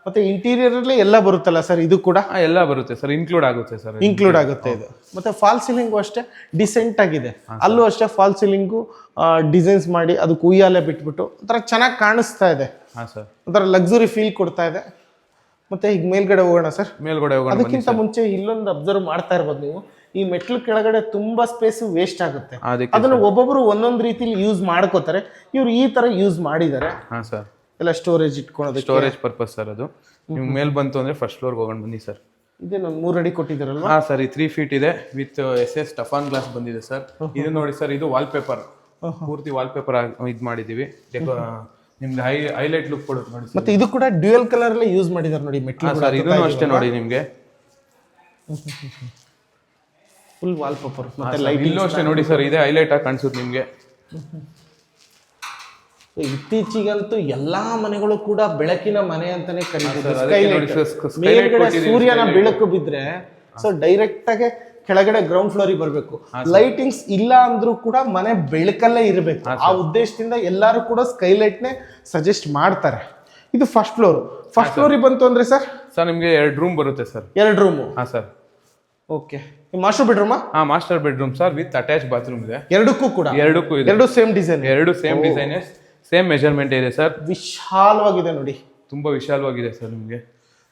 ಮತ್ತು ಇಂಟೀರಿಯರಲ್ಲಿ ಎಲ್ಲ ಬರುತ್ತಲ್ಲ ಸರ್, ಇದು ಕೂಡ ಎಲ್ಲ ಬರುತ್ತೆ ಸರ್, ಇನ್ಕ್ಲೂಡ್ ಆಗುತ್ತೆ ಸರ್, ಇನ್ಕ್ಲೂಡ್ ಆಗುತ್ತೆ ಇದು. ಮತ್ತು ಫಾಲ್ ಸೀಲಿಂಗು ಅಷ್ಟೇ ಡಿಸೆಂಟ್ ಆಗಿದೆ. ಅಲ್ಲೂ ಅಷ್ಟೇ ಫಾಲ್ ಸೀಲಿಂಗು ಡಿಸೈನ್ಸ್ ಮಾಡಿ ಅದಕ್ಕೆ ಉಯ್ಯಾಲೆ ಬಿಟ್ಬಿಟ್ಟು ಒಂಥರ ಚೆನ್ನಾಗಿ ಕಾಣಿಸ್ತಾ ಇದೆ. ಹಾಂ ಸರ್, ಒಂಥರ ಲಕ್ಸುರಿ ಫೀಲ್ ಕೊಡ್ತಾ ಇದೆ. ಮತ್ತೆ ಈಗ ಮೇಲ್ಗಡೆ ಹೋಗೋಣ ಸರ್. ಮೇಲ್ಗಡೆ ಹೋಗೋಣ. ಅದಕ್ಕಿಂತ ಮುಂಚೆ ಇಲ್ಲೊಂದು ಅಬ್ಸರ್ವ್ ಮಾಡ್ತಾ ಇರ್ಬೋದು ನೀವು, ಈ ಮೆಟ್ಲು ಕೆಳಗಡೆ ತುಂಬಾ ಸ್ಪೇಸ್ ವೇಸ್ಟ್ ಆಗುತ್ತೆ. ಅದನ್ನು ಒಬ್ಬೊಬ್ರು ಒಂದೊಂದು ರೀತಿಲಿ ಯೂಸ್ ಮಾಡ್ಕೋತಾರೆ. ಇವ್ರು ಈ ತರ ಯೂಸ್ ಮಾಡಿದ್ದಾರೆ. ಹಾಂ ಸರ್, ಎಲ್ಲ ಸ್ಟೋರೇಜ್ ಇಟ್ಕೊಳ್ಳೋದು, ಸ್ಟೋರೇಜ್ ಪರ್ಪಸ್ ಸರ್ ಅದು. ನೀವು ಮೇಲ್ ಬಂತು ಅಂದ್ರೆ ಫಸ್ಟ್ ಫ್ಲೋರ್ಗೆ ಹೋಗೋಣ ಬನ್ನಿ ಸರ್. ಇದೇನು 3 ಅಡಿ ಕೊಟ್ಟಿದ್ದಾರಲ್ವಾ? ಹಾಂ ಸರ್, ಈ 3 feet ಇದೆ ವಿತ್ SS ಟಫಾನ್ ಗ್ಲಾಸ್ ಬಂದಿದೆ ಸರ್. ಇದು ನೋಡಿ ಸರ್, ಇದು ವಾಲ್ಪೇಪರ್, ಪೂರ್ತಿ ವಾಲ್ಪೇಪರ್ ಇದು ಮಾಡಿದ್ದೀವಿ. ನಿಮ್ಗೆ ಹೈಲೈಟ್ ಲುಕ್ ಕೊಡುತ್ತೆ ನೋಡಿ. ಮತ್ತೆ ಇದು ಕೂಡ ಡ್ಯೂಯಲ್ ಕಲರ್ ಅಲ್ಲೇ ಯೂಸ್ ಮಾಡಿದ್ದಾರೆ ನೋಡಿ ಮೆಟ್ಲು ಸರ್. ಇದನ್ನು ಅಷ್ಟೇ ನೋಡಿ, ನಿಮಗೆ ಫುಲ್ ವಾಲ್ಪೇಪರ್ ಮತ್ತೆ ಲೈಟ್ ಇಲ್ಲೂ ಅಷ್ಟೇ ನೋಡಿ ಸರ್, ಇದೇ ಹೈಲೈಟ್ ಆಗಿ ಕಾಣಿಸುತ್ತೆ ನಿಮಗೆ. ಇತ್ತೀಚಿಗಂತೂ ಎಲ್ಲಾ ಮನೆಗಳು ಕೂಡ ಬೆಳಕಿನ ಮನೆ ಅಂತಾನೆ ಕರೀತಾರೆ. ಮೇಲ್ಗಡೆ ಸೂರ್ಯನ ಬೆಳಕು ಬಿದ್ರೆ ಸೊ ಡೈರೆಕ್ಟ್ ಆಗಿ ಕೆಳಗಡೆ ಗ್ರೌಂಡ್ ಫ್ಲೋರಿಗೆ ಬರಬೇಕು. ಲೈಟಿಂಗ್ಸ್ ಇಲ್ಲ ಅಂದ್ರೂ ಕೂಡ ಮನೆ ಬೆಳಕಲ್ಲೇ ಇರಬೇಕು. ಆ ಉದ್ದೇಶದಿಂದ ಎಲ್ಲರೂ ಕೂಡ ಸ್ಕೈಲೈಟ್ ನೇ ಸಜೆಸ್ಟ್ ಮಾಡ್ತಾರೆ. ಇದು ಫಸ್ಟ್ ಫ್ಲೋರಿಗೆ ಬಂತು ಅಂದ್ರೆ ಸರ್ ನಿಮಗೆ 2 ರೂಮ್ ಬರುತ್ತೆ ಸರ್. 2 ರೂಮು? ಹಾಂ ಸರ್. ಓಕೆ, ಮಾಸ್ಟರ್ ಬೆಡ್ರೂಮಾ? ಹಾಂ, master bedroom sir, with attach bathroom ಇದೆ. ಎರಡಕ್ಕೂ ಇದೆ. ಎರಡು ಸೇಮ್ ಡಿಸೈನ್? ಎರಡು ಸೇಮ್ ಡಿಸೈನ್, ಸೇಮ್ ಮೆಜರ್ಮೆಂಟ್ ಇದೆ ಸರ್. ವಿಶಾಲವಾಗಿದೆ ನೋಡಿ, ತುಂಬಾ ವಿಶಾಲವಾಗಿದೆ ಸರ್. ನಿಮಗೆ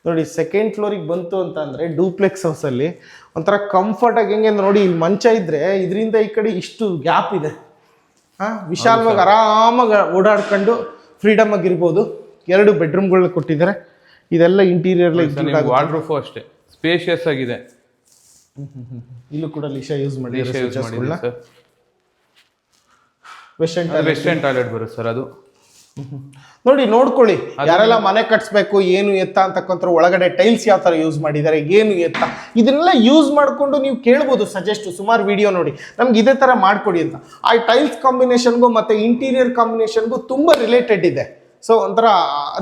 ನೋಡಿ ಸೆಕೆಂಡ್ ಫ್ಲೋರಿಗೆ ಬಂತು ಅಂತ ಅಂದ್ರೆ ಡೂಪ್ಲೆಕ್ಸ್ ಹೌಸ್ ಅಲ್ಲಿ ಒಂಥರ ಕಂಫರ್ಟ್ ಆಗಿ ಹೆಂಗೆ ನೋಡಿ, ಇಲ್ಲಿ ಮಂಚ ಇದ್ರೆ ಇದರಿಂದ ಈ ಕಡೆ ಇಷ್ಟು ಗ್ಯಾಪ್ ಇದೆ. ವಿಶಾಲವಾಗಿ ಆರಾಮಾಗಿ ಓಡಾಡ್ಕೊಂಡು ಫ್ರೀಡಮ್ ಆಗಿರ್ಬೋದು. 2 ಬೆಡ್ರೂಮ್ಗಳನ್ನ ಕೊಟ್ಟಿದ್ದಾರೆ. ಇದೆಲ್ಲ ಇಂಟೀರಿಯರ್ ವಾರ್ಡ್ರೋಬ್ ಅಷ್ಟೇ ಸ್ಪೇಷಿಯಸ್ ಆಗಿದೆ. ಇಲ್ಲೂ ಕೂಡ ಲಿಶಾ ಯೂಸ್ ಮಾಡಿದ್ದಾರೆ. ವೆಸ್ಟರ್ನ್ ಟಾಯ್ಲೆಟ್ ಬರುತ್ತೆ ಸರ್ ಅದು. ನೋಡಿ ನೋಡ್ಕೊಳ್ಳಿ, ಯಾರೆಲ್ಲ ಮನೆ ಕಟ್ಸ್ಬೇಕು ಏನು ಎತ್ತ ಅಂತಕ್ಕಂಥ ಒಳಗಡೆ ಟೈಲ್ಸ್ ಯಾವ ತರ ಯೂಸ್ ಮಾಡಿದ್ದಾರೆ, ಏನು ಎತ್ತ, ಇದನ್ನೆಲ್ಲ ಯೂಸ್ ಮಾಡ್ಕೊಂಡು ನೀವು ಕೇಳ್ಬೋದು ಸಜೆಸ್ಟ್. ಸುಮಾರು ವಿಡಿಯೋ ನೋಡಿ ನಮ್ಗೆ ಇದೇ ತರ ಮಾಡ್ಕೊಡಿ ಅಂತ. ಆ ಟೈಲ್ಸ್ ಕಾಂಬಿನೇಷನ್ಗೂ ಮತ್ತೆ ಇಂಟೀರಿಯರ್ ಕಾಂಬಿನೇಷನ್ಗೂ ತುಂಬಾ ರಿಲೇಟೆಡ್ ಇದೆ. ಸೊ ಒಂಥರ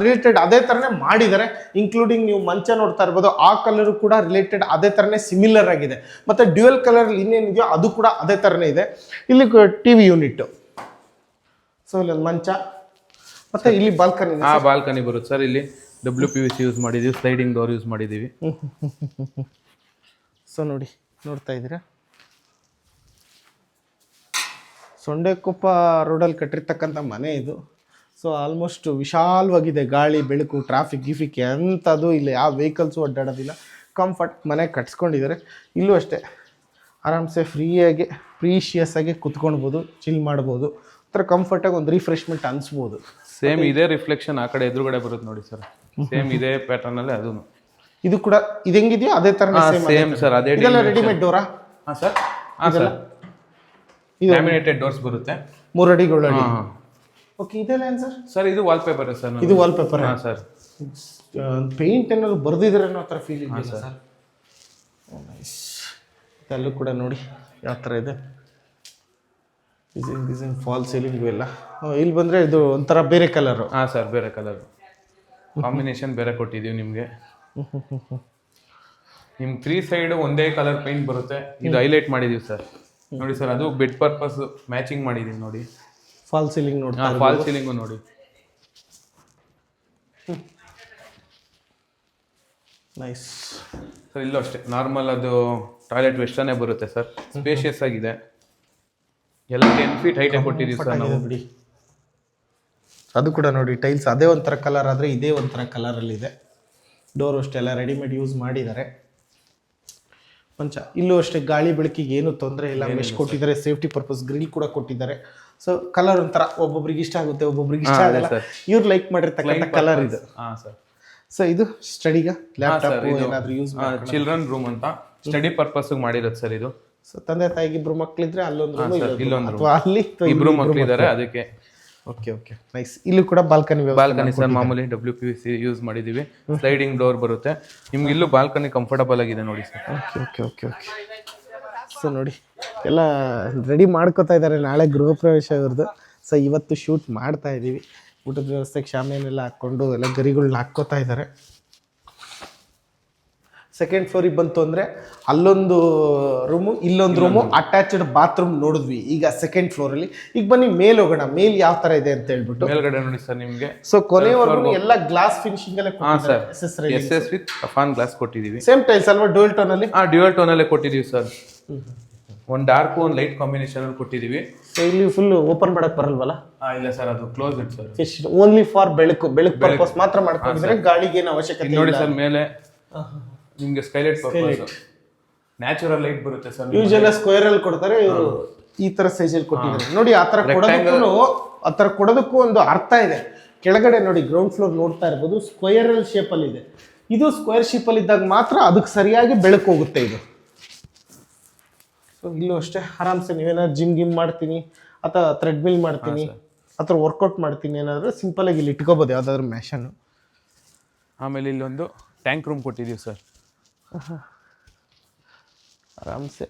ರಿಲೇಟೆಡ್ ಅದೇ ಥರನೇ ಮಾಡಿದ್ದಾರೆ. ಇನ್ಕ್ಲೂಡಿಂಗ್ ನೀವು ಮಂಚ ನೋಡ್ತಾ ಇರ್ಬೋದು, ಆ ಕಲರು ಕೂಡ ರಿಲೇಟೆಡ್ ಅದೇ ಥರನೇ ಸಿಮಿಲರ್ ಆಗಿದೆ. ಮತ್ತು ಡ್ಯುಯಲ್ ಕಲರ್ ಇನ್ನೇನಿದೆಯೋ ಅದು ಕೂಡ ಅದೇ ಥರನೇ ಇದೆ. ಇಲ್ಲಿ TV ಯೂನಿಟ್ಟು, ಸೊ ಇಲ್ಲಿ ಮಂಚ, ಮತ್ತು ಇಲ್ಲಿ ಬಾಲ್ಕನಿ. ಬಾಲ್ಕನಿ ಬರುತ್ತೆ ಸರ್. ಇಲ್ಲಿ WPVC ಯೂಸ್ ಮಾಡಿದ್ದೀವಿ, ಸ್ಲೈಡಿಂಗ್ ಡೋರ್ ಯೂಸ್ ಮಾಡಿದ್ದೀವಿ. ಸೊ ನೋಡ್ತಾ ಇದ್ದೀರಾ, ಸೊಂಡೆಕೊಪ್ಪ ರೋಡಲ್ಲಿ ಕಟ್ಟಿರ್ತಕ್ಕಂಥ ಮನೆ ಇದು. ಸೊ ಆಲ್ಮೋಸ್ಟ್ ವಿಶಾಲವಾಗಿದೆ. ಗಾಳಿ ಬೆಳಕು ಟ್ರಾಫಿಕ್ ಎಂಥದ್ದು ಇಲ್ಲ, ಯಾವ ವೆಹಿಕಲ್ಸು ಅಡ್ಡಾಡೋದಿಲ್ಲ. ಕಂಫರ್ಟ್ ಮನೆ ಕಟ್ಸ್ಕೊಂಡಿದ್ದಾರೆ. ಇಲ್ಲೂ ಅಷ್ಟೇ ಆರಾಮ್ಸೆ ಫ್ರೀಯಾಗಿ ಪ್ರೀಶಿಯಸ್ ಆಗಿ ಕುತ್ಕೊಳ್ಬೋದು, ಚಿಲ್ ಮಾಡ್ಬೋದು. ಒಂಥರ ಕಂಫರ್ಟಾಗಿ ಒಂದು ರಿಫ್ರೆಶ್ಮೆಂಟ್ ಅನಿಸ್ಬೋದು. ಸೇಮ್ ಇದೇ ರಿಫ್ಲೆಕ್ಷನ್ ಆ ಕಡೆ ಎದುರುಗಡೆ ಬರುತ್ತೆ ನೋಡಿ ಸರ್. ಸೇಮ್ ಇದೇ ಪ್ಯಾಟರ್ನ್ ಅಲ್ಲಿ ಅದೂ. ಇದು ಕೂಡ ಇದು ಹೆಂಗಿದೆಯೋ ಅದೇ ಥರ ಸೇಮ್ ಸರ್. ಅದೇ ರೆಡಿಮೇಡ್ ಡೋರಾ? ಹಾಂ ಸರ್. ಹಾಂ ಸರ್, ಇದು ಲ್ಯಾಮಿನೇಟೆಡ್ ಡೋರ್ಸ್ ಬರುತ್ತೆ. 3 ಅಡಿ 7 ಅಡಿ. ಓಕೆ, ಇದೆಲ್ಲ ಏನು ಸರ್? ಸರ್ ಇದು ವಾಲ್ಪೇಪರ್ ಸರ್. ಇದು ವಾಲ್ಪೇಪರ್? ಹಾಂ ಸರ್. ಪೇಂಟ್ ಏನಾದ್ರು ಬರ್ದಿದ್ರೆ ಅನ್ನೋ ಥರ ಫೀಲ್ ಇದೆ ಸರ್. ನೈಸ್. ಅಲ್ಲೂ ಕೂಡ ನೋಡಿ ಯಾವ ಥರ ಇದೆ ಡಿಸೈನ್ ಫಾಲ್ ಸೀಲಿಂಗು ಎಲ್ಲ. ಇಲ್ಲಿ ಬಂದರೆ ಇದು ಒಂಥರ ಬೇರೆ ಕಲರು. ಹಾಂ ಸರ್, ಬೇರೆ ಕಲರ್ ಕಾಂಬಿನೇಷನ್ ಬೇರೆ ಕೊಟ್ಟಿದ್ದೀವಿ ನಿಮಗೆ. ನಿಮ್ಗೆ 3 ಸೈಡ್ ಒಂದೇ ಕಲರ್ ಪೇಂಟ್ ಬರುತ್ತೆ. ಇದು ಹೈಲೈಟ್ ಮಾಡಿದ್ದೀವಿ ಸರ್. ನೋಡಿ ಸರ್, ಅದು ಬೆಡ್ ಪರ್ಪಸ್ ಮ್ಯಾಚಿಂಗ್ ಮಾಡಿದ್ದೀವಿ ನೋಡಿ. ಫಾಲ್ ಸೀಲಿಂಗ್ ನೋಡಿ. ಫಾಲ್ ಸೀಲಿಂಗು ನೋಡಿ. Nice sir. ಇಲ್ಲೂ ಅಷ್ಟೇ ನಾರ್ಮಲ್ ಅದು ಟಾಯ್ಲೆಟ್ ವೆಸ್ಟರ್ನೇ ಬರುತ್ತೆ ಸರ್. ಸ್ಪೇಷಿಯಸ್ ಆಗಿದೆ. ಎಲ್ಲ 10 feet ಹೈಟ್ ಕೊಟ್ಟಿದ್ದೀವಿ ಸರ್ ನಾವು. ಬಿಡಿ, ಅದು ಕೂಡ ನೋಡಿ ಟೈಲ್ಸ್ ಅದೇ ಒಂಥರ ಕಲರ್ ಆದರೆ ಇದೇ ಒಂಥರ ಕಲರಲ್ಲಿದೆ. ಡೋರ್ ಅಷ್ಟೇ ಎಲ್ಲ ರೆಡಿಮೇಡ್ ಯೂಸ್ ಮಾಡಿದ್ದಾರೆ. ಮಂಚ ಇಲ್ಲೂ ಅಷ್ಟೇ ಗಾಳಿ ಬೆಳಕಿಗೆ ಏನು ತೊಂದರೆ ಇಲ್ಲ. ಮೆಶ್ ಕೊಟ್ಟಿದ್ದಾರೆ, ಸೇಫ್ಟಿ ಪರ್ಪಸ್ ಗ್ರಿಲ್ ಕೂಡ ಕೊಟ್ಟಿದ್ದಾರೆ. ಸೊ ಕಲರ್ ಒಂಥರ ಒಬ್ಬೊಬ್ರಿಗೆ ಇಷ್ಟ ಆಗುತ್ತೆ, ಒಬ್ಬೊಬ್ರಿಗೆ ಇಷ್ಟ ಆಗಲ್ಲ. ಇವ್ರು ಲೈಕ್ ಮಾಡಿರ್ತಕ್ಕಂಥ ಕಲರ್ ಇದು. ಸೊ ಇದು ಸ್ಟಡಿಗ ಲ್ಯಾಪ್ಟಾಪ್ ಏನಾದರೂ ಯೂಸ್ ಚಿಲ್ಡ್ರನ್ ರೂಮ್ ಅಂತ ಸ್ಟಡಿ ಪರ್ಪಸ್ ಮಾಡಿರೋದು ಸರ್ ಇದು. ಸೊ ತಂದೆ ತಾಯಿಗೆ ಇಬ್ರು ಮಕ್ಳಿದ್ರೆ ಅಲ್ಲೊಂದು room, ಇಲ್ಲೊಂದು ಇಲ್ಲೊಂದು room. ಅಥವಾ ಅಲ್ಲಿ ಅಥವಾ ಇಬ್ರು ಮಕ್ಕಳಿದ್ದಾರೆ ಅದಕ್ಕೆ. Okay okay nice. ಇಲ್ಲೂ ಕೂಡ ಬಾಲ್ಕನಿ ಬಾಲ್ಕನಿ ಸರ್ ಮಾಮೂಲಿ WPVC ಯೂಸ್ ಮಾಡಿದೀವಿ. ಸ್ಲೈಡಿಂಗ್ ಡೋರ್ ಬರುತ್ತೆ ನಿಮ್ಗೆ. ಇಲ್ಲೂ ಬಾಲ್ಕನಿ ಕಂಫರ್ಟಬಲ್ ಆಗಿದೆ ನೋಡಿ sir. Okay okay okay okay. So ನೋಡಿ ಎಲ್ಲ ರೆಡಿ ಮಾಡ್ಕೋತಾ ಇದ್ದಾರೆ ನಾಳೆ ಗೃಹ ಪ್ರವೇಶ ಇವ್ರದ್ದು. ಸೊ ಇವತ್ತು ಶೂಟ್ ಮಾಡ್ತಾ ಇದ್ದೀವಿ. ಊಟದ ವ್ಯವಸ್ಥೆಗೆ ಶಾಮಿಯಾನೆಲ್ಲ ಹಾಕ್ಕೊಂಡು ಎಲ್ಲ ಗರಿಗಳನ್ನ ಹಾಕ್ಕೋತಾ ಇದ್ದಾರೆ. ಸೆಕೆಂಡ್ ಫ್ಲೋರಿಗೆ ಬಂತು ಅಂದರೆ ಅಲ್ಲೊಂದು ರೂಮು ಇಲ್ಲೊಂದು ರೂಮು ಅಟ್ಯಾಚ್ಡ್ ಬಾತ್ರೂಮ್ ನೋಡಿದ್ವಿ ಈಗ ಸೆಕೆಂಡ್ ಫ್ಲೋರಲ್ಲಿ. ಈಗ ಬನ್ನಿ ಮೇಲ್ ಹೋಗೋಣ, ಮೇಲ್ ಯಾವ ಥರ ಇದೆ ಅಂತ ಹೇಳ್ಬಿಟ್ಟು. ಮೇಲ್ಗಡೆ ನೋಡಿ ಸರ್ ನಿಮಗೆ. ಸೊ ಕೊನೆವರೆಗೂ ಎಲ್ಲ ಗ್ಲಾಸ್ ಫಿನಿಶಿಂಗ್ ಅಲ್ಲೇ SS ವಿತ್ ಟಫಾನ್ ಗ್ಲಾಸ್ ಕೊಟ್ಟಿದ್ದೀವಿ. ಸೇಮ್ ಟೈಲ್ಸ್ ಅಲ್ವಾ ಡ್ಯೂಯಲ್ ಟೋನ್ ಅಲ್ಲಿ? ಡ್ಯೂಯಲ್ ಟೋನ್ ಅಲ್ಲೇ ಕೊಟ್ಟಿದ್ದೀವಿ ಸರ್. ಒಂದು ಡಾರ್ಕ್ ಒಂದು ಲೈಟ್ ಕಾಂಬಿನೇಷನ್ ಅಲ್ಲಿ ಕೊಟ್ಟಿದ್ದೀವಿ. ಸೊ ಇಲ್ಲಿ ಫುಲ್ ಓಪನ್ ಮಾಡಕ್ ಬರಲ್ವಲ್ಲ? ಇಲ್ಲ ಸರ್, ಅದು close it sir. Only for ಬೆಳಕು ಪರ್ಪಸ್ ಮಾತ್ರ ಮಾಡ್ಕೊಂಡಿದ್ರೆ ಗಾಳಿಗೆ ಏನು ಅವಶ್ಯಕತೆ ನೋಡಿ ಸರ್. ಮೇಲೆ ನಿಮ್ಗೆ ಸ್ಕೈಲೈಟ್ ಪರ್ಪಸ್ ನ್ಯಾಚುರಲ್ ಲೈಟ್ ಬರುತ್ತೆ ಸರ್. ಯೂಶುವಲ್ ಸ್ಕ್ವೇರ್ ಅಲ್ಲಿ ಕೊಡ್ತಾರೆ, ಇವರು ಈ ತರ ಸೈಜ್ ಅಲ್ಲಿ ಕೊಟ್ಟಿದ್ದಾರೆ ನೋಡಿ. ಆ ತರ ಕೊಡೋದಕ್ಕೂ ಒಂದು ಅರ್ಥ ಇದೆ. ಕೆಳಗಡೆ ನೋಡಿ ಗ್ರೌಂಡ್ ಫ್ಲೋರ್ ನೋಡ್ತಾ ಇರ್ಬೋದು, ಸ್ಕ್ವೇರ್ ಶೇಪ್ ಅಲ್ಲಿ ಇದೆ. ಇದು ಸ್ಕ್ವೇರ್ ಶೇಪ್ ಅಲ್ಲಿ ಇದ್ದಾಗ ಮಾತ್ರ ಅದಕ್ಕೆ ಸರಿಯಾಗಿ ಬೆಳಕು ಹೋಗುತ್ತೆ ಇದು. ಸೊ ಇಲ್ಲೂ ಅಷ್ಟೇ ಆರಾಮ್ಸೆ ನೀವೇನಾದ್ರು ಜಿಮ್ ಮಾಡ್ತೀನಿ ಅಥವಾ ಥ್ರೆಡ್ಮಿಲ್ ಮಾಡ್ತೀನಿ ಅಥವಾ ವರ್ಕೌಟ್ ಮಾಡ್ತೀನಿ ಏನಾದರೂ ಸಿಂಪಲ್ ಆಗಿ ಇಲ್ಲಿ ಇಟ್ಕೋಬೋದು ಯಾವ್ದಾದ್ರು ಮ್ಯಾಷನ್. ಆಮೇಲೆ ಇಲ್ಲೊಂದು ಟ್ಯಾಂಕ್ ರೂಮ್ ಕೊಟ್ಟಿದ್ದೀವಿ ಸರ್. ಆರಾಮ್ಸೆ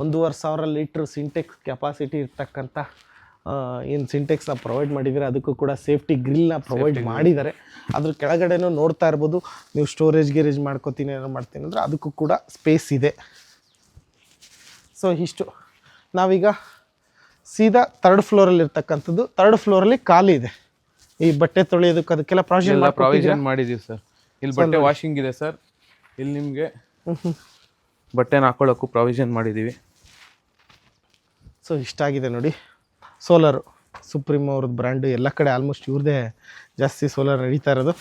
1,500 ಲೀಟ್ರ್ ಸಿಂಟೆಕ್ಸ್ ಕೆಪಾಸಿಟಿ ಇರ್ತಕ್ಕಂಥ ಏನು ಸಿಂಟೆಕ್ಸ್ನ ಪ್ರೊವೈಡ್ ಮಾಡಿದರೆ ಅದಕ್ಕೂ ಕೂಡ ಸೇಫ್ಟಿ ಗ್ರಿಲ್ನ ಪ್ರೊವೈಡ್ ಮಾಡಿದ್ದಾರೆ. ಅದ್ರ ಕೆಳಗಡೆನೂ ನೋಡ್ತಾ ಇರ್ಬೋದು. ನೀವು ಸ್ಟೋರೇಜ್ ಗಿರೇಜ್ ಮಾಡ್ಕೋತೀನಿ ಏನೋ ಮಾಡ್ತೀನಿ ಅಂದರೆ ಅದಕ್ಕೂ ಕೂಡ ಸ್ಪೇಸ್ ಇದೆ. ಸೊ ಇಷ್ಟು ನಾವೀಗ ಸೀದಾ 3rd ಫ್ಲೋರಲ್ಲಿ ಇರ್ತಕ್ಕಂಥದ್ದು. 3rd ಫ್ಲೋರಲ್ಲಿ ಖಾಲಿ ಇದೆ. ಈ ಬಟ್ಟೆ ತೊಳೆಯೋದಕ್ಕೆ ಅದಕ್ಕೆಲ್ಲ ಪ್ರಾವಿಷನ್ ಮಾಡಿದ್ದೀವಿ ಸರ್. ಇಲ್ಲಿ ಬಟ್ಟೆ ವಾಷಿಂಗ್ ಇದೆ ಸರ್. ಇಲ್ಲಿ ನಿಮಗೆ ಬಟ್ಟೆನ ಹಾಕೊಳ್ಳೋಕ್ಕೂ ಪ್ರಾವಿಷನ್ ಮಾಡಿದ್ದೀವಿ. ಸೊ ಇಷ್ಟಾಗಿದೆ ನೋಡಿ. ಸೋಲಾರು ಸುಪ್ರೀಮ್ ಅವ್ರದ್ದು ಬ್ರ್ಯಾಂಡು, ಎಲ್ಲ ಕಡೆ ಆಲ್ಮೋಸ್ಟ್ ಇವ್ರದ್ದೇ ಜಾಸ್ತಿ ಸೋಲಾರ್ ನಡೀತಾ ಇರೋದು.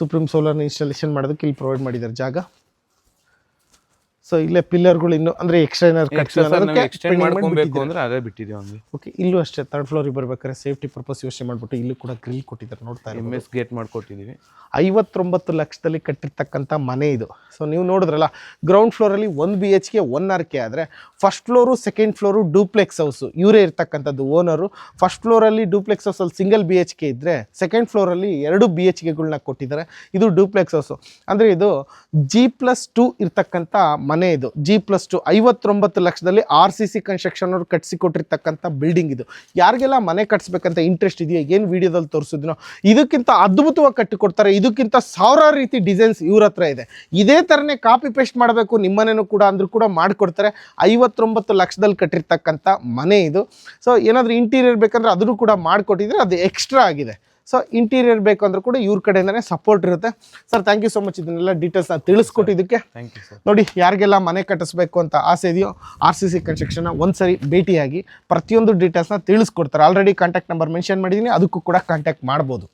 ಸುಪ್ರೀಮ್ ಸೋಲಾರ್ನ ಇನ್ಸ್ಟಾಲೇಷನ್ ಮಾಡೋದಕ್ಕೆ ಇಲ್ಲಿ ಪ್ರೊವೈಡ್ ಮಾಡಿದ್ದಾರೆ ಜಾಗ. ಸೊ ಇಲ್ಲೇ ಪಿಲ್ಲರ್ಗಳು ಇನ್ನು ಅಂದರೆ ಎಕ್ಸ್ಟ್ರಾ ಎಕ್ಸ್ಟೆಂಡ್ ಮಾಡ್ಕೊಬೇಕು ಅಂದರೆ ಅದೇ ಬಿಟ್ಟಿದ್ದೀವಿ ಹಂಗೆ. ಓಕೆ ಇಲ್ಲೂ ಅಷ್ಟೇ 3rd ಫ್ಲೋರಿಗೆ ಬರ್ಬೇಕಾದ್ರೆ ಸೇಫ್ಟಿ ಪರ್ಪಸ್ ಯೋಚನೆ ಮಾಡಿಬಿಟ್ಟು ಇಲ್ಲೂ ಕೂಡ ಗ್ರಿಲ್ ಕೊಟ್ಟಿದ್ದಾರೆ ನೋಡ್ತಾ ಇದ್ದೀವಿ. MS gate ಮಾಡಿಕೊಟ್ಟಿದ್ದೀವಿ. 59 ಲಕ್ಷದಲ್ಲಿ ಕಟ್ಟಿರ್ತಕ್ಕಂಥ ಮನೆ ಇದು. ಸೊ ನೀವು ನೋಡಿದ್ರಲ್ಲ, ಗ್ರೌಂಡ್ ಫ್ಲೋರಲ್ಲಿ 1 BHK 1 RK ಆದರೆ first floor second floor duplex house ಇವರೇ ಇರ್ತಕ್ಕಂಥದ್ದು ಓನರು. ಫಸ್ಟ್ ಫ್ಲೋರಲ್ಲಿ ಡೂಪ್ಲೆಕ್ಸ್ ಹೌಸಲ್ಲಿ ಸಿಂಗಲ್ BHK ಇದ್ದರೆ ಸೆಕೆಂಡ್ ಫ್ಲೋರಲ್ಲಿ 2 BHKಗಳನ್ನ ಕೊಟ್ಟಿದ್ದಾರೆ. ಇದು ಡೂಪ್ಲೆಕ್ಸ್ ಹೌಸು ಅಂದರೆ ಇದು G+2 ಇರ್ತಕ್ಕಂಥ ಮನೆ ಇದು. G+2 59 ಲಕ್ಷದಲ್ಲಿ RCC ಕನ್ಸ್ಟ್ರಕ್ಷನ್ ಅವರು ಕಟ್ಸಿಕೊಟ್ಟಿರ್ತಕ್ಕಂಥ ಬಿಲ್ಡಿಂಗ್ ಇದು. ಯಾರಿಗೆಲ್ಲ ಮನೆ ಕಟ್ಸ್ಬೇಕಂತ ಇಂಟ್ರೆಸ್ಟ್ ಇದೆಯೋ, ಏನು ವಿಡಿಯೋದಲ್ಲಿ ತೋರಿಸಿದ್ನೋ ಇದಕ್ಕಿಂತ ಅದ್ಭುತವಾಗಿ ಕಟ್ಟಿಕೊಡ್ತಾರೆ. ಇದಕ್ಕಿಂತ ಸಾವಿರಾರು ರೀತಿ ಡಿಸೈನ್ಸ್ ಇವ್ರ ಹತ್ರ ಇದೆ. ಇದೇ ಥರನೇ ಕಾಪಿ ಪೇಸ್ಟ್ ಮಾಡಬೇಕು ನಿಮ್ಮನೇನೂ ಕೂಡ ಅಂದರೂ ಕೂಡ ಮಾಡಿಕೊಡ್ತಾರೆ. 59 ಲಕ್ಷದಲ್ಲಿ ಕಟ್ಟಿರ್ತಕ್ಕಂಥ ಮನೆ ಇದು. ಸೊ ಏನಾದರೂ ಇಂಟೀರಿಯರ್ ಬೇಕಂದ್ರೆ ಅದನ್ನು ಕೂಡ ಮಾಡಿಕೊಟ್ಟಿದ್ರೆ ಅದು ಎಕ್ಸ್ಟ್ರಾ ಆಗಿದೆ. ಸೊ ಇಂಟೀರಿಯರ್ ಬೇಕು ಅಂದ್ರೂ ಕೂಡ ಇವ್ರ ಕಡೆಯಿಂದನೇ ಸಪೋರ್ಟ್ ಇರುತ್ತೆ. Sir thank you so much ಇದನ್ನೆಲ್ಲ ಡೀಟೇಲ್ಸ್ನ ತಿಳಿಸ್ಕೊಟ್ಟಿದ್ದಕ್ಕೆ. Thank you sir. ನೋಡಿ ಯಾರಿಗೆಲ್ಲ ಮನೆ ಕಟ್ಟಿಸ್ಬೇಕು ಅಂತ ಆಸೆ ಇದೆಯೋ RCC ಕನ್ಸ್ಟ್ರಕ್ಷನ್ನ ಒಂದ್ಸರಿ ಭೇಟಿಯಾಗಿ ಪ್ರತಿಯೊಂದು ಡೀಟೇಲ್ಸ್ನ ತಿಳಿಸ್ಕೊಡ್ತಾರೆ. ಆಲ್ರೆಡಿ ಕಾಂಟ್ಯಾಕ್ಟ್ ನಂಬರ್ ಮೆನ್ಷನ್ ಮಾಡಿದ್ದೀನಿ, ಅದಕ್ಕೂ ಕೂಡ ಕಾಂಟ್ಯಾಕ್ಟ್ ಮಾಡ್ಬೋದು.